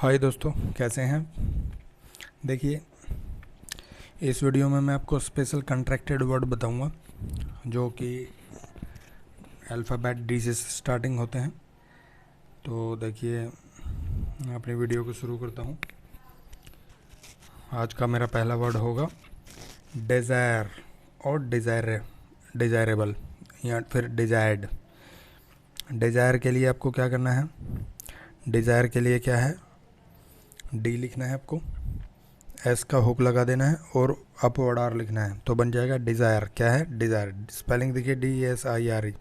हाय दोस्तों, कैसे हैं। देखिए, इस वीडियो में मैं आपको स्पेशल कंट्रैक्टेड वर्ड बताऊंगा जो कि अल्फ़ाबेट डी से स्टार्टिंग होते हैं। तो देखिए, मैं अपनी वीडियो को शुरू करता हूं। आज का मेरा पहला वर्ड होगा डिज़ायर और डिज़ायरेबल या फिर डिज़ायर्ड। डिज़ायर के लिए आपको क्या करना है, डिज़ायर के लिए क्या है, डी लिखना है आपको, एस का हुक लगा देना है और अपवर्ड आर लिखना है तो बन जाएगा डिज़ायर। क्या है, डिज़ायर। स्पेलिंग देखिए DSIRE।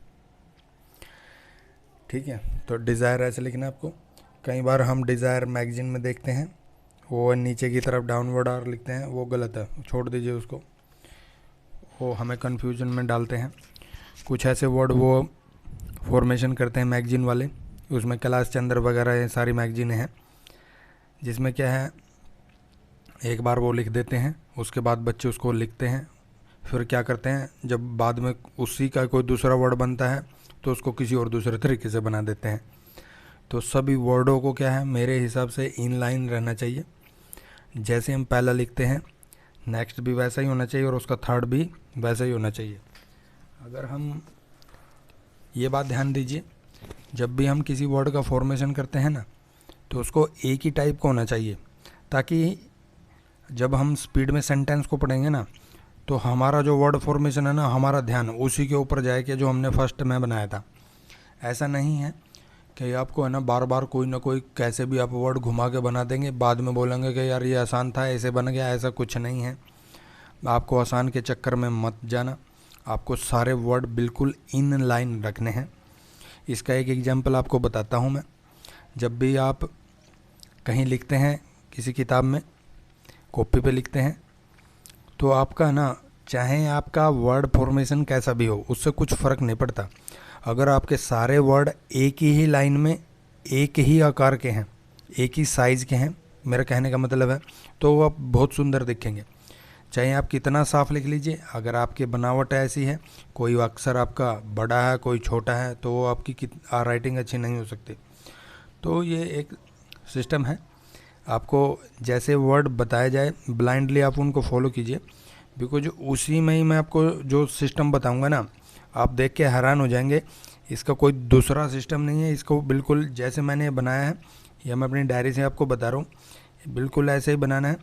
ठीक है, तो डिज़ायर ऐसे लिखना है आपको। कई बार हम डिज़ायर मैगजीन में देखते हैं, वो नीचे की तरफ डाउनवर्ड आर लिखते हैं, वो गलत है, छोड़ दीजिए उसको, वो हमें कन्फ्यूजन में डालते हैं। कुछ ऐसे वर्ड वो फॉर्मेशन करते हैं मैगजीन वाले, उसमें कैलाश चंद्र वगैरह ये सारी मैगजीनें हैं, जिसमें क्या है, एक बार वो लिख देते हैं, उसके बाद बच्चे उसको लिखते हैं, फिर क्या करते हैं, जब बाद में उसी का कोई दूसरा वर्ड बनता है तो उसको किसी और दूसरे तरीके से बना देते हैं। तो सभी वर्डों को क्या है, मेरे हिसाब से इन लाइन रहना चाहिए। जैसे हम पहला लिखते हैं, नेक्स्ट भी वैसा ही होना चाहिए और उसका थर्ड भी वैसा ही होना चाहिए। अगर हम ये बात ध्यान दीजिए, जब भी हम किसी वर्ड का फॉर्मेशन करते हैं ना, तो उसको एक ही टाइप का होना चाहिए, ताकि जब हम स्पीड में सेंटेंस को पढ़ेंगे ना, तो हमारा जो वर्ड फॉर्मेशन है ना, हमारा ध्यान उसी के ऊपर जाए कि जो हमने फर्स्ट में बनाया था। ऐसा नहीं है कि आपको है ना बार बार कोई ना कोई कैसे भी आप वर्ड घुमा के बना देंगे, बाद में बोलेंगे कि यार ये आसान था, ऐसे बन गया। ऐसा कुछ नहीं है, आपको आसान के चक्कर में मत जाना, आपको सारे वर्ड बिल्कुल इन लाइन रखने हैं। इसका एक एग्जाम्पल आपको बताता हूँ मैं। जब भी आप कहीं लिखते हैं, किसी किताब में कॉपी पे लिखते हैं, तो आपका ना, चाहे आपका वर्ड फॉर्मेशन कैसा भी हो, उससे कुछ फ़र्क नहीं पड़ता। अगर आपके सारे वर्ड एक ही लाइन में, एक ही आकार के हैं, एक ही साइज़ के हैं, मेरा कहने का मतलब है, तो वो आप बहुत सुंदर दिखेंगे। चाहे आप कितना साफ लिख लीजिए, अगर आपकी बनावट ऐसी है, कोई अक्षर आपका बड़ा है, कोई छोटा है, तो वो आपकी राइटिंग अच्छी नहीं हो सकती। तो ये एक सिस्टम है, आपको जैसे वर्ड बताया जाए ब्लाइंडली आप उनको फॉलो कीजिए, बिकॉज उसी में ही मैं आपको जो सिस्टम बताऊंगा ना, आप देख के हैरान हो जाएंगे। इसका कोई दूसरा सिस्टम नहीं है, इसको बिल्कुल जैसे मैंने बनाया है, या मैं अपनी डायरी से आपको बता रहा हूँ, बिल्कुल ऐसे ही बनाना है।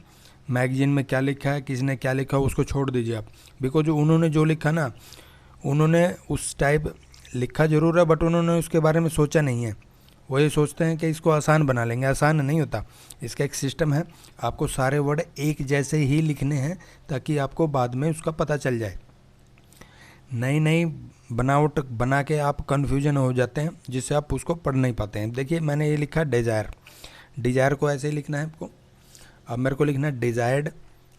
मैगजीन में क्या लिखा है, किसने क्या लिखा है, उसको छोड़ दीजिए आप, बिकॉज उन्होंने जो लिखा ना, उन्होंने उस टाइप लिखा ज़रूर है, बट उन्होंने उसके बारे में सोचा नहीं है। वो ये सोचते हैं कि इसको आसान बना लेंगे, आसान नहीं होता। इसका एक सिस्टम है, आपको सारे वर्ड एक जैसे ही लिखने हैं ताकि आपको बाद में उसका पता चल जाए। नई नई बनावट बना के आप कन्फ्यूजन हो जाते हैं, जिससे आप उसको पढ़ नहीं पाते हैं। देखिए, मैंने ये लिखा डिज़ायर, डिज़ायर को ऐसे ही लिखना है आपको। अब मेरे को लिखना है डिज़ायर्ड,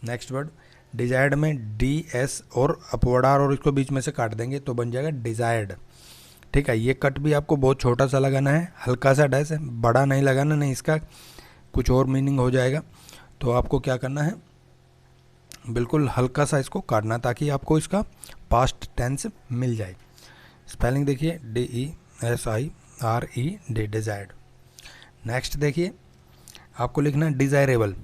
नेक्स्ट वर्ड। डिज़ायर्ड में DS और अपवर्ड आर और इसको बीच में से काट देंगे तो बन जाएगा डिज़ायर्ड। ठीक है, ये कट भी आपको बहुत छोटा सा लगाना है, हल्का सा डैश है, बड़ा नहीं लगाना, नहीं इसका कुछ और मीनिंग हो जाएगा। तो आपको क्या करना है, बिल्कुल हल्का सा इसको काटना, ताकि आपको इसका पास्ट टेंस मिल जाए। स्पेलिंग देखिए DESIRED, डिज़ायर्ड। नेक्स्ट देखिए, आपको लिखना है डिज़ायरेबल।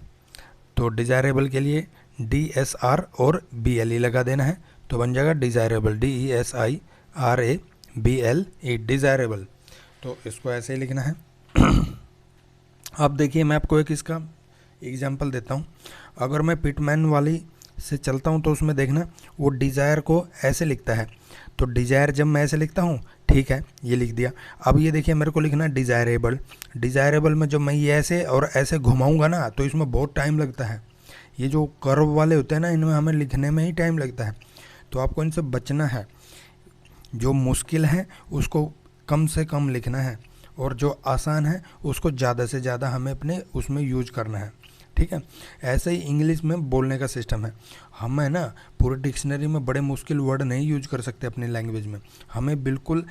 तो डिज़ायरेबल के लिए DSR और BLE लगा देना है तो बन जाएगा डिज़ायरेबल, DESIRABLE, डिज़ायरेबल। तो इसको ऐसे ही लिखना है। अब देखिए, मैं आपको एक इसका एग्जांपल देता हूँ। अगर मैं पिटमैन वाली से चलता हूँ तो उसमें देखना, वो डिज़ायर को ऐसे लिखता है। तो डिज़ायर जब मैं ऐसे लिखता हूँ, ठीक है, ये लिख दिया। अब ये देखिए, मेरे को लिखना डिज़ायरेबल। डिज़ायरेबल में जब मैं ये ऐसे और ऐसे घुमाऊँगा ना, तो इसमें बहुत टाइम लगता है। ये जो कर्व वाले होते हैं ना, इनमें हमें लिखने में ही टाइम लगता है। तो आपको इनसे बचना है, जो मुश्किल है उसको कम से कम लिखना है, और जो आसान है उसको ज़्यादा से ज़्यादा हमें अपने उसमें यूज करना है। ठीक है, ऐसे ही इंग्लिश में बोलने का सिस्टम है। हम है ना पूरे डिक्शनरी में बड़े मुश्किल वर्ड नहीं यूज कर सकते अपनी लैंग्वेज में, हमें बिल्कुल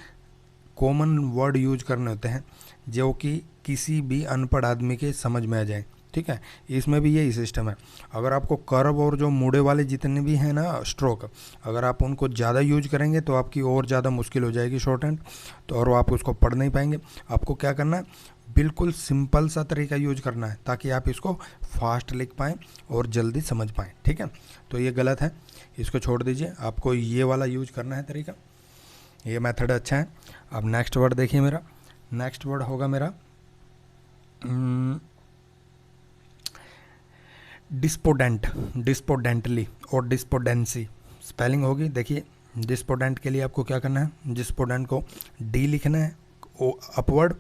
कॉमन वर्ड यूज करने होते हैं जो कि किसी भी अनपढ़ आदमी के समझ में आ जाए। ठीक है, इसमें भी यही सिस्टम है। अगर आपको कर्व और जो मुड़े वाले जितने भी हैं ना स्ट्रोक, अगर आप उनको ज़्यादा यूज करेंगे तो आपकी और ज़्यादा मुश्किल हो जाएगी शॉर्ट हैंड, तो और आप उसको पढ़ नहीं पाएंगे। आपको क्या करना है, बिल्कुल सिंपल सा तरीका यूज करना है ताकि आप इसको फास्ट लिख पाएँ और जल्दी समझ पाएँ, ठीक है। तो ये गलत है, इसको छोड़ दीजिए, आपको ये वाला यूज करना है तरीका, ये मेथड अच्छा है। अब नेक्स्ट वर्ड देखिए, मेरा नेक्स्ट वर्ड होगा मेरा डिस्पोडेंट, डिस्पोडेंटली और डिस्पोडेंसी स्पेलिंग होगी। देखिए डिस्पोडेंट के लिए आपको क्या करना है, डिस्पोडेंट को डी लिखना है अपवर्ड,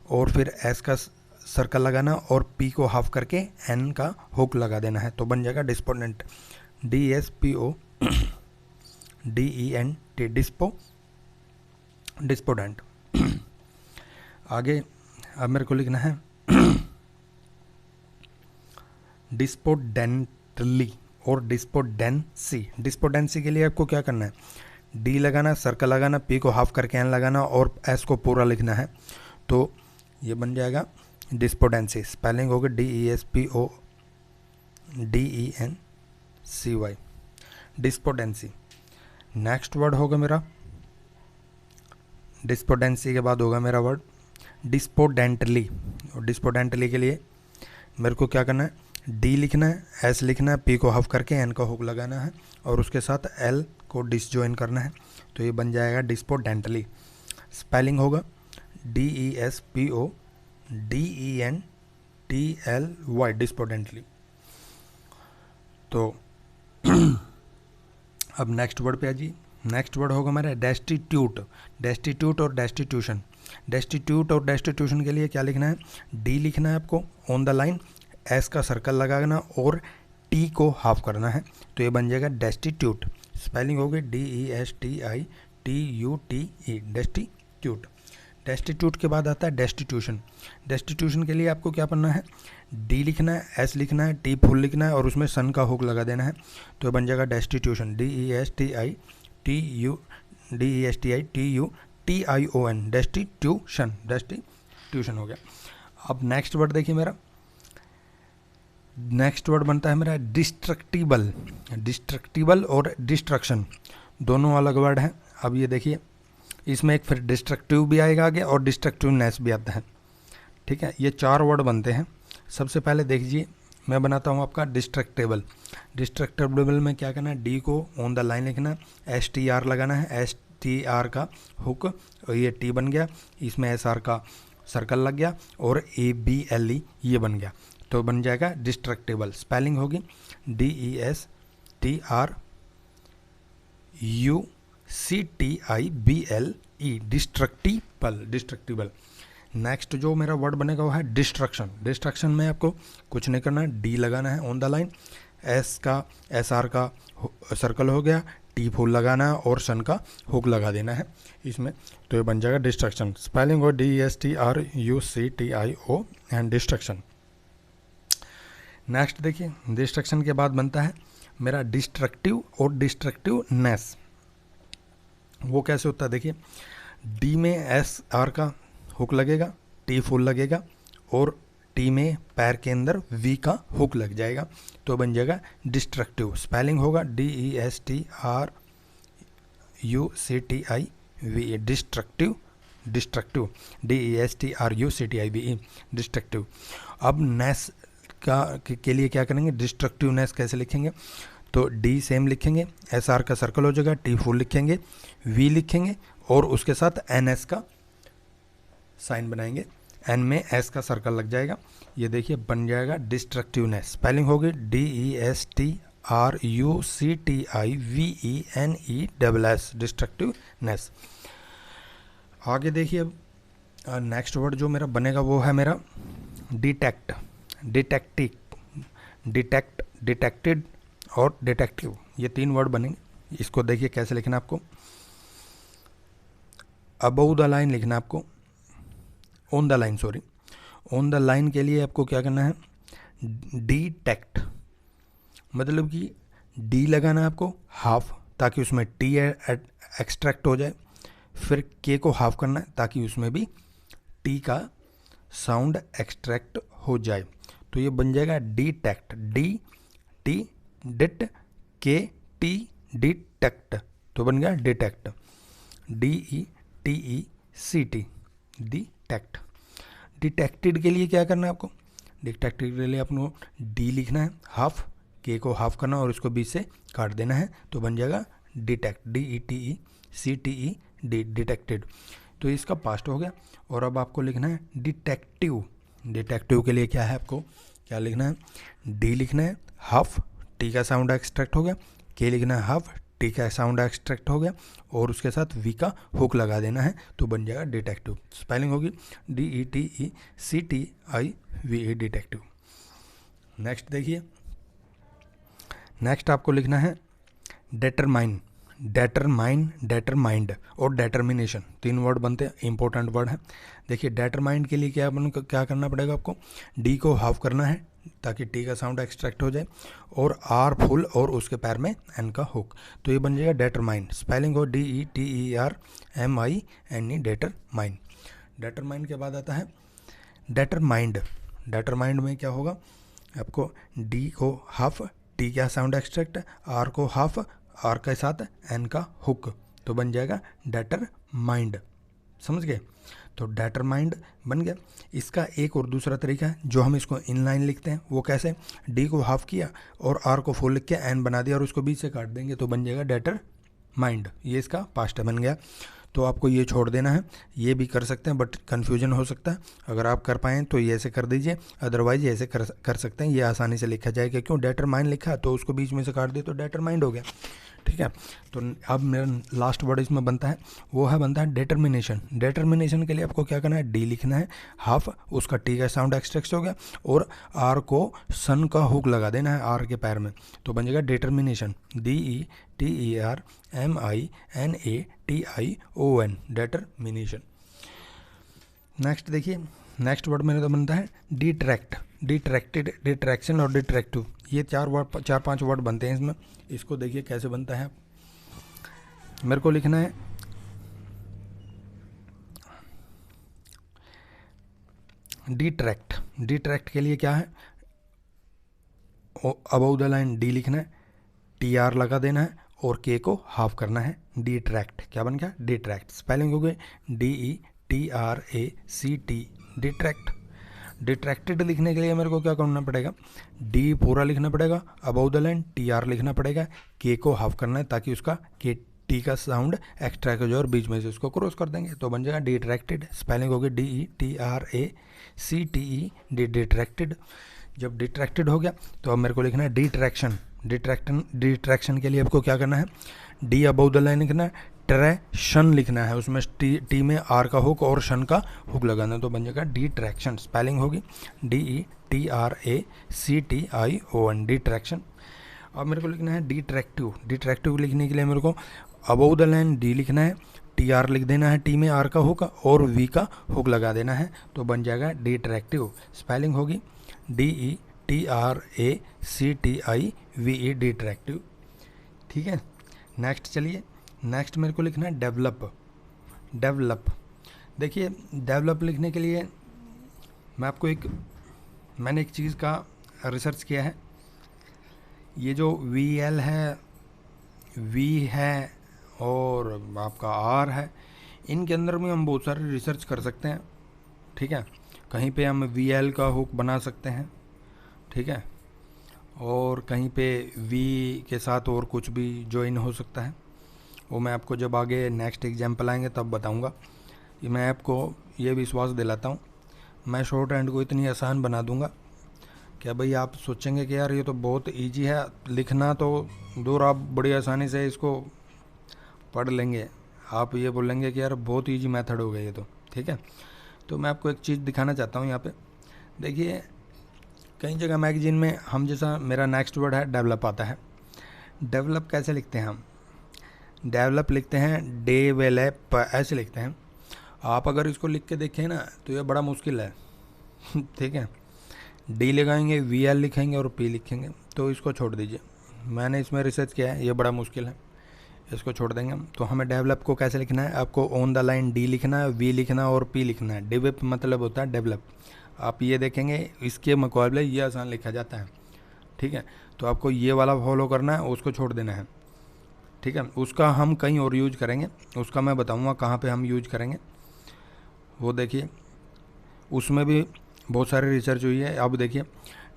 और फिर एस का सर्कल लगाना और पी को हाफ करके एन का हुक लगा देना है, तो बन जाएगा डिस्पोडेंट, DSPO DENT डिस्पो डिस्पोडेंट। आगे अब मेरे को लिखना है डिस्पोडेंटली और डिस्पोडेंसी। डिस्पोडेंसी के लिए आपको क्या करना है, डी लगाना, सर्कल लगाना, पी को हाफ करके एन लगाना और एस को पूरा लिखना है, तो ये बन जाएगा डिस्पोडेंसी। स्पेलिंग होगी DESPODENCY, डिस्पोडेंसी। नेक्स्ट वर्ड होगा मेरा, डिस्पोडेंसी के बाद होगा मेरा वर्ड डिस्पोडेंटली। और डिस्पोडेंटली के लिए मेरे को क्या करना है, डी लिखना है, एस लिखना है, पी को हाफ करके एन का हुक लगाना है और उसके साथ एल को डिसजॉइन करना है, तो ये बन जाएगा डिस्पोडेंटली। स्पेलिंग होगा DESPODENTLY, डिस्पोडेंटली। तो अब नेक्स्ट वर्ड पे आ जी। नेक्स्ट वर्ड होगा मेरा डेस्टिट्यूट, डेस्टिट्यूट और डेस्टिट्यूशन। डेस्टिट्यूट और डेस्टिट्यूशन के लिए क्या लिखना है, डी लिखना है आपको ऑन द लाइन, एस का सर्कल लगाना और टी को हाफ करना है, तो ये बन जाएगा डेस्टिट्यूट। स्पेलिंग होगी DESTITUTE, डेस्टिट्यूट। डेस्टिट्यूट के बाद आता है डेस्टिट्यूशन। डेस्टिट्यूशन के लिए आपको क्या करना है, डी लिखना है, एस लिखना है, टी फुल लिखना है और उसमें सन का हुक लगा देना है, तो ये बन जाएगा डेस्टिट्यूशन, DESTITUTION, डेस्टिट्यूशन, डेस्टिट्यूशन हो गया। अब नेक्स्ट वर्ड देखिए मेरा, नेक्स्ट वर्ड बनता है मेरा डिस्ट्रक्टिबल। डिस्ट्रक्टिबल और डिस्ट्रक्शन दोनों अलग वर्ड हैं। अब ये देखिए, इसमें एक फिर डिस्ट्रक्टिव भी आएगा आगे और डिस्ट्रक्टिवनेस भी आता है, ठीक है। ये 4 वर्ड बनते हैं। सबसे पहले देखिए, मैं बनाता हूँ आपका डिस्ट्रक्टेबल। डिस्ट्रक्टेबल में क्या करना है, डी को ऑन द लाइन लिखना है, STR लगाना है, STR का हुक, और ये टी बन गया, इसमें SR का सर्कल लग गया और ABLE ये बन गया, तो बन जाएगा डिस्ट्रक्टेबल। स्पेलिंग होगी DESTRUCTIBLE, डिस्ट्रक्टिबल, डिस्ट्रक्टिबल। नेक्स्ट जो मेरा वर्ड बनेगा वो है डिस्ट्रक्शन। डिस्ट्रक्शन में आपको कुछ नहीं करना है, डी लगाना है ऑन द लाइन, एस का SR का सर्कल हो गया, टी फुल लगाना है और सन का हुक लगा देना है इसमें, तो ये बन जाएगा डिस्ट्रक्शन। स्पेलिंग हो DSTRUCTIO एंड डिस्ट्रक्शन। नेक्स्ट देखिए, डिस्ट्रक्शन के बाद बनता है मेरा डिस्ट्रक्टिव और डिस्ट्रक्टिवनेस। वो कैसे होता है, देखिए डी में SR का हुक लगेगा, टी फुल लगेगा और टी में पैर के अंदर V का हुक लग जाएगा, तो बन जाएगा डिस्ट्रक्टिव। स्पेलिंग होगा DESTRUCTIVE, destructive, destructive, DESTRUCTIVE, destructive. अब नेस के लिए क्या करेंगे, डिस्ट्रक्टिवनेस कैसे लिखेंगे, तो डी सेम लिखेंगे, SR का सर्कल हो जाएगा, टी फुल लिखेंगे, V लिखेंगे और उसके साथ NS का साइन बनाएंगे, N में S का सर्कल लग जाएगा, ये देखिए बन जाएगा डिस्ट्रक्टिवनेस। स्पेलिंग होगी DESTRUCTIVENESS, डिस्ट्रक्टिवनेस। आगे देखिए, अब नेक्स्ट वर्ड जो मेरा बनेगा वो है मेरा डिटेक्ट, डिटेक्टिव, डिटेक्टेड और डिटेक्टिव, ये 3 वर्ड बनेंगे। इसको देखिए कैसे लिखना है आपको, अबव द लाइन लिखना है आपको, on the line, sorry, on the line के लिए आपको क्या करना है, डिटेक्ट, मतलब कि डी लगाना है आपको हाफ ताकि उसमें टी एक्सट्रैक्ट हो जाए, फिर के को हाफ करना है ताकि उसमें भी टी का साउंड एक्सट्रैक्ट हो जाए, तो ये बन जाएगा डिटेक्ट, डी टी डिट के टी डिटेक्ट, तो बन गया डिटेक्ट, DETECT, डिटेक्ट। डिटेक्टेड के लिए क्या करना है आपको, डिटेक्टेड के लिए आपको डी लिखना है, हाफ, के को हाफ करना और उसको बीच से काट देना है, तो बन जाएगा डिटेक्ट, DETECTE, डी, डिटेक्टेड। तो इसका पास्ट हो गया। और अब आपको लिखना है डिटेक्टिव। डिटेक्टिव के लिए क्या है, आपको क्या लिखना है, डी लिखना है, हाफ, टी का साउंड एक्सट्रैक्ट हो गया, के लिखना है हाफ, टी का साउंड एक्सट्रैक्ट हो गया और उसके साथ वी का हुक लगा देना है, तो बन जाएगा डिटेक्टिव। स्पेलिंग होगी DETECTIVE, डिटेक्टिव। नेक्स्ट देखिए, नेक्स्ट आपको लिखना है डेटरमाइन। डेटरमाइंड और डेटर्मिनेशन, 3 वर्ड बनते हैं, इंपॉर्टेंट वर्ड है। देखिए डेटरमाइंड के लिए क्या करना पड़ेगा आपको, डी को हाफ करना है ताकि टी का साउंड एक्सट्रैक्ट हो जाए, और आर फुल और उसके पैर में एन का हुक, तो ये बन जाएगा डेटरमाइंड। स्पेलिंग हो DETERMINE, डेटरमाइंड। डेटरमाइंड के बाद आता है डेटरमाइंड। डेटरमाइंड में क्या होगा, आपको डी को हाफ, टी का साउंड एक्सट्रैक्ट, आर को हाफ, आर के साथ एन का हुक, तो बन जाएगा डेटरमाइंड। समझ गए, तो डेटरमाइंड बन गया। इसका एक और दूसरा तरीका है जो हम इसको इनलाइन लिखते हैं, वो कैसे, डी को हाफ किया और आर को फुल लिख के एन बना दिया और उसको बीच से काट देंगे, तो बन जाएगा डेटरमाइंड। ये इसका पास्ट बन गया। तो आपको ये छोड़ देना है, ये भी कर सकते हैं बट कन्फ्यूजन हो सकता है। अगर आप कर पाएँ तो ये ऐसे कर दीजिए, अदरवाइज ऐसे कर सकते हैं, ये आसानी से लिखा जाएगा। क्यों, डेटरमाइन लिखा तो उसको बीच में से काट दिया तो डेटरमाइंड हो गया। ठीक है, तो अब मेरा लास्ट वर्ड इसमें बनता है, वो है बनता है डेटर्मिनेशन। डेटर्मिनेशन के लिए आपको क्या करना है, डी लिखना है हाफ, उसका टी का साउंड एक्सट्रैक्ट हो गया और आर को सन का हुक लगा देना है आर के पैर में, तो बन जाएगा डेटर्मिनेशन। DETERMINATION, determination. नेक्स्ट देखिए, नेक्स्ट वर्ड मेरा तो बनता है डिट्रैक्ट। डिट्रैक्टेड, डिट्रैक्शन और डिट्रैक्टिव, ये 4-5 वर्ड बनते हैं इसमें। इसको देखिए कैसे बनता है। मेरे को लिखना है डिट्रैक्ट। डिट्रैक्ट के लिए क्या है, अबव द लाइन डी लिखना है, TR लगा देना है और के को हाफ करना है, डिट्रैक्ट। क्या बन गया, डिट्रैक्ट। स्पेलिंग हो गई DETRACT, डिट्रैक्ट। डिट्रैक्टेड लिखने के लिए मेरे को क्या करना पड़ेगा, डी पूरा लिखना पड़ेगा, अबव द लाइन TR लिखना पड़ेगा, के को हाफ करना है ताकि उसका के टी का साउंड एक्सट्रैक्ट हो जाए और बीच में से उसको क्रॉस कर देंगे, तो बन जाएगा डिट्रैक्टेड। स्पेलिंग होगी DETRACTE, डिट्रैक्टेड। जब डिट्रैक्टेड हो गया तो अब मेरे को लिखना है डिट्रैक्शन। डिट्रैक्शन के लिए आपको क्या करना है, डी अबव द लाइन लिखना है, ट्रैक्शन लिखना है, उसमें टी में आर का हुक और शन का हुक लगाना है, तो बन जाएगा डिट्रैक्शन। स्पेलिंग होगी DETRACTION, डिट्रैक्शन। अब मेरे को लिखना है डिट्रैक्टिव। डिट्रैक्टिव लिखने के लिए मेरे को अबव द लाइन डी लिखना है, TR लिख देना है, टी में आर का हुक और वी का हुक लगा देना है, तो बन जाएगा डिट्रैक्टिव। स्पेलिंग होगी DETRACTIVE, डिट्रैक्टिव। ठीक है, नेक्स्ट चलिए, नेक्स्ट मेरे को लिखना है डेवलप। डेवलप, देखिए डेवलप लिखने के लिए मैंने एक चीज़ का रिसर्च किया है। ये जो VL है, V है और आपका R है, इनके अंदर में हम बहुत सारे रिसर्च कर सकते हैं। ठीक है, कहीं पे हम VL का हुक बना सकते हैं, ठीक है, और कहीं पे V के साथ और कुछ भी ज्वाइन हो सकता है, वो मैं आपको जब आगे नेक्स्ट एग्जाम्पल आएंगे तब बताऊंगा। ये मैं आपको ये विश्वास दिलाता हूँ, मैं शॉर्ट हैंड को इतनी आसान बना दूंगा क्या भाई आप सोचेंगे कि यार ये तो बहुत इजी है लिखना, तो दूर आप बड़ी आसानी से इसको पढ़ लेंगे, आप ये बोलेंगे कि यार बहुत इजी मेथड हो गया ये तो। ठीक है, तो मैं आपको एक चीज़ दिखाना चाहता हूँ यहाँ पे। देखिए कई जगह मैगजीन में हम, जैसा मेरा नेक्स्ट वर्ड है डेवलप आता है। डेवलप कैसे लिखते हैं हम, डेवलप लिखते हैं डेवलप, ऐसे लिखते हैं। आप अगर इसको लिख के देखें ना तो ये बड़ा मुश्किल है। ठीक है, डी लगाएंगे, VL लिखेंगे और P लिखेंगे, तो इसको छोड़ दीजिए। मैंने इसमें रिसर्च किया है, ये बड़ा मुश्किल है, इसको छोड़ देंगे हम। तो हमें डेवलप को कैसे लिखना है, आपको ऑन द लाइन डी लिखना है, V लिखना है और P लिखना है। डेवलप मतलब होता है डेवलप। आप ये देखेंगे इसके मुकाबले ये आसान लिखा जाता है। ठीक है, तो आपको ये वाला फॉलो करना है, उसको छोड़ देना है। ठीक है, उसका हम कहीं और यूज करेंगे, उसका मैं बताऊंगा कहाँ पे हम यूज करेंगे। वो देखिए उसमें भी बहुत सारी रिसर्च हुई है। अब देखिए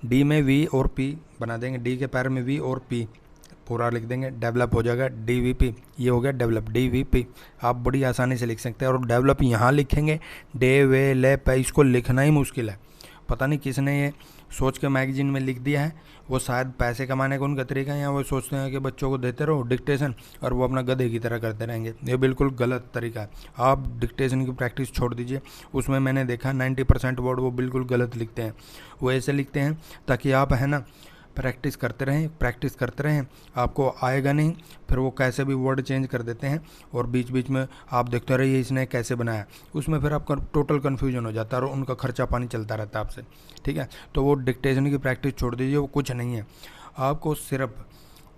डी में वी और पी बना देंगे, डी के पैर में वी और पी पूरा लिख देंगे, डेवलप हो जाएगा DVP। ये हो गया डेवलप, DVP आप बड़ी आसानी से लिख सकते हैं। और डेवलप यहाँ लिखेंगे डेवेलप, इसको लिखना ही मुश्किल है, पता नहीं किसने ये सोच के मैगजीन में लिख दिया है। वो शायद पैसे कमाने का उनका तरीका है, या वो सोचते हैं कि बच्चों को देते रहो डिक्टेशन और वो अपना गधे की तरह करते रहेंगे। ये बिल्कुल गलत तरीका है। आप डिक्टेशन की प्रैक्टिस छोड़ दीजिए। उसमें मैंने देखा 90% वर्ड वो बिल्कुल गलत लिखते हैं। वो ऐसे लिखते हैं ताकि आप है ना प्रैक्टिस करते रहें, आपको आएगा नहीं, फिर वो कैसे भी वर्ड चेंज कर देते हैं और बीच बीच में आप देखते रहिए इसने कैसे बनाया, उसमें फिर आपका टोटल कन्फ्यूजन हो जाता है और उनका खर्चा पानी चलता रहता है आपसे। ठीक है, तो वो डिक्टेशन की प्रैक्टिस छोड़ दीजिए, वो कुछ नहीं है। आपको सिर्फ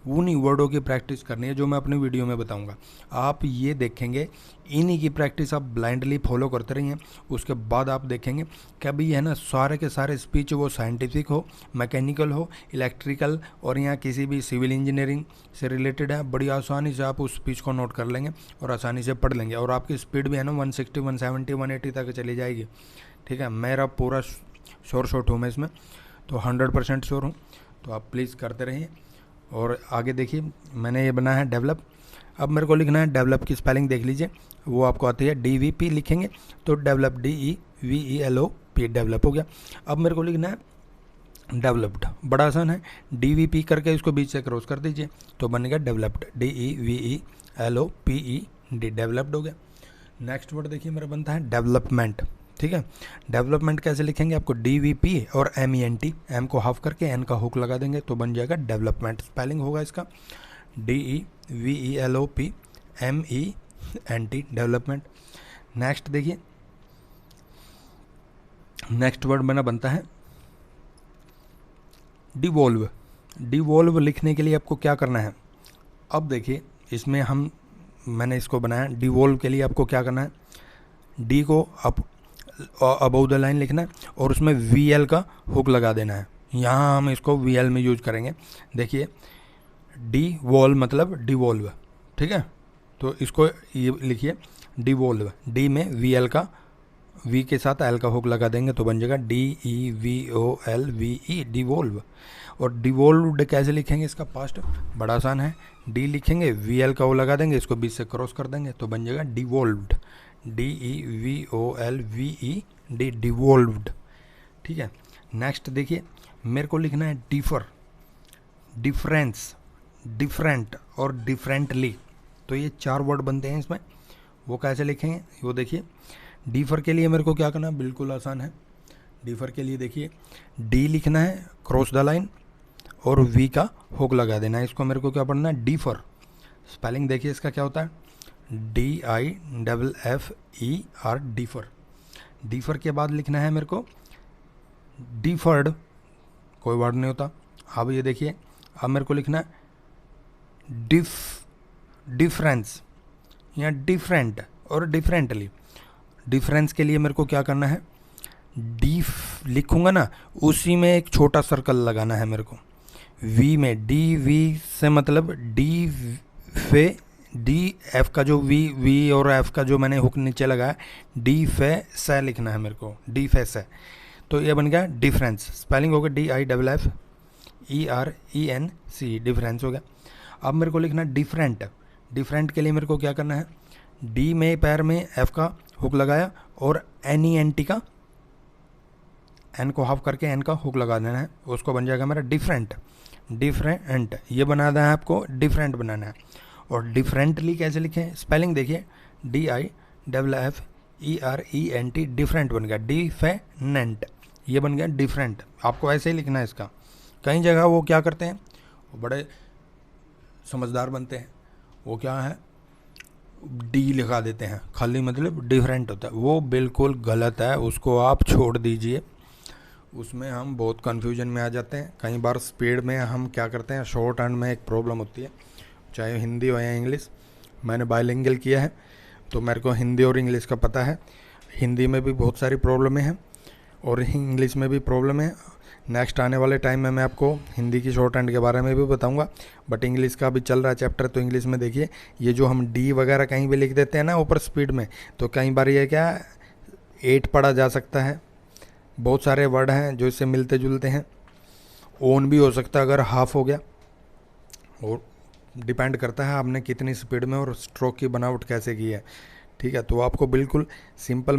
उन्हीं वर्डों की प्रैक्टिस करनी है जो मैं अपनी वीडियो में बताऊंगा। आप ये देखेंगे, इन्हीं की प्रैक्टिस आप ब्लाइंडली फॉलो करते रहिए। उसके बाद आप देखेंगे कि अभी है ना सारे के सारे स्पीच वो साइंटिफिक हो, मैकेनिकल हो, इलेक्ट्रिकल और यहाँ किसी भी सिविल इंजीनियरिंग से रिलेटेड है, बड़ी आसानी से आप उस स्पीच को नोट कर लेंगे और आसानी से पढ़ लेंगे। और आपकी स्पीड भी है ना 160, 170, 180 तक चली जाएगी। ठीक है, मेरा पूरा शॉर्ट हूँ मैं इसमें, तो 100% श्योर हूँ। तो आप प्लीज़ करते रहिए। और आगे देखिए मैंने ये बनाया है डेवलप। अब मेरे को लिखना है डेवलप की स्पेलिंग देख लीजिए, वो आपको आती है DVP लिखेंगे तो डेवलप DEVELOP डेवलप हो गया। अब मेरे को लिखना है डेवलप्ड, बड़ा आसान है, DVP करके इसको बीच से क्रॉस कर दीजिए तो बनेगा डेवलप्ड, DEVELOPE डेवलप्ड हो गया। नेक्स्ट वर्ड देखिए मेरा बनता है डेवलपमेंट। ठीक है, डेवलपमेंट कैसे लिखेंगे, आपको DVP और MENT, M को हाफ करके N का हुक लगा देंगे तो बन जाएगा डेवलपमेंट। स्पेलिंग होगा इसका DEVELOPMENT डेवलपमेंट। नेक्स्ट देखिए, नेक्स्ट वर्ड बना बनता है डिवॉल्व। डिवॉल्व लिखने के लिए आपको क्या करना है, अब देखिए इसमें मैंने इसको बनाया। डिवॉल्व के लिए आपको क्या करना है, डी को अबव द लाइन लिखना है और उसमें VL का हुक लगा देना है। यहाँ हम इसको VL में यूज करेंगे। देखिए डिवॉल्व मतलब डिवॉल्व। ठीक है, तो इसको ये लिखिए डिवॉल्व, डी में VL का, V के साथ L का हुक लगा देंगे तो बन जाएगा DEVOLVE डिवॉल्व। और डिवॉल्व्ड कैसे लिखेंगे, इसका पास्ट बड़ा आसान है, डी लिखेंगे, VL का वो लगा देंगे, इसको बीच से क्रॉस कर देंगे तो बन जाएगा डिवॉल्व्ड, DEVOLVE डिवॉल्व्ड। ठीक है, नेक्स्ट देखिए मेरे को लिखना है डिफर, डिफरेंस, डिफरेंट और डिफरेंटली। तो ये 4 वर्ड बनते हैं इसमें। वो कैसे लिखेंगे वो देखिए। डिफर के लिए मेरे को क्या करना है, बिल्कुल आसान है। डिफर के लिए देखिए डी लिखना है क्रॉस द लाइन और V का हुक लगा देना है। इसको मेरे को क्या पढ़ना है, डिफर। स्पेलिंग देखिए इसका क्या होता है, DIFFER डिफर। डिफर के बाद लिखना है मेरे को डिफर्ड, कोई वर्ड नहीं होता। अब ये देखिए, अब मेरे को लिखना है डिफरेंस या डिफरेंट और डिफरेंटली। डिफरेंस के लिए मेरे को क्या करना है, लिखूंगा ना, उसी में एक छोटा सर्कल लगाना है मेरे को। V में DV से मतलब DF का जो V और F का जो मैंने हुक नीचे लगाया, DFS लिखना है मेरे को, DFS। तो ये बन गया डिफरेंस। स्पेलिंग हो गया DIFFERENC, डिफरेंस हो गया। अब मेरे को लिखना है डिफरेंट। डिफरेंट के लिए मेरे को क्या करना है, D में पैर में F का हुक लगाया और NENT का, N को हाफ करके N का हुक लगा देना है, उसको बन जाएगा मेरा डिफरेंट। डिफरेंट ये बनाना है आपको, डिफरेंट बनाना है। और डिफरेंटली कैसे लिखें, स्पेलिंग देखिए DIFFERENT डिफरेंट बन गया, डिफेनेंट ये बन गया डिफरेंट। आपको ऐसे ही लिखना है इसका। कई जगह वो क्या करते हैं, वो बड़े समझदार बनते हैं, वो क्या है D लिखा देते हैं, खाली मतलब डिफरेंट होता है, वो बिल्कुल गलत है, उसको आप छोड़ दीजिए। उसमें हम बहुत कन्फ्यूजन में आ जाते हैं। कई बार स्पीड में हम क्या करते हैं, शॉर्ट हैंड में एक प्रॉब्लम होती है, चाहे हिंदी हो या इंग्लिश। मैंने बायलिंगुअल किया है तो मेरे को हिंदी और इंग्लिश का पता है। हिंदी में भी बहुत सारी प्रॉब्लमें हैं और इंग्लिश में भी प्रॉब्लम है। नेक्स्ट आने वाले टाइम में मैं आपको हिंदी की शॉर्ट हैंड के बारे में भी बताऊंगा, बट इंग्लिश का भी चल रहा है चैप्टर। तो इंग्लिश में देखिए, ये जो हम D वगैरह कहीं भी लिख देते हैं ना ऊपर स्पीड में, तो कई बार ये क्या 8 पढ़ा जा सकता है बहुत सारे वर्ड हैं जो इससे मिलते जुलते हैं। ऑन भी हो सकता है अगर हाफ हो गया, और डिपेंड करता है आपने कितनी स्पीड में और स्ट्रोक की बनावट कैसे की है। ठीक है, तो आपको बिल्कुल सिंपल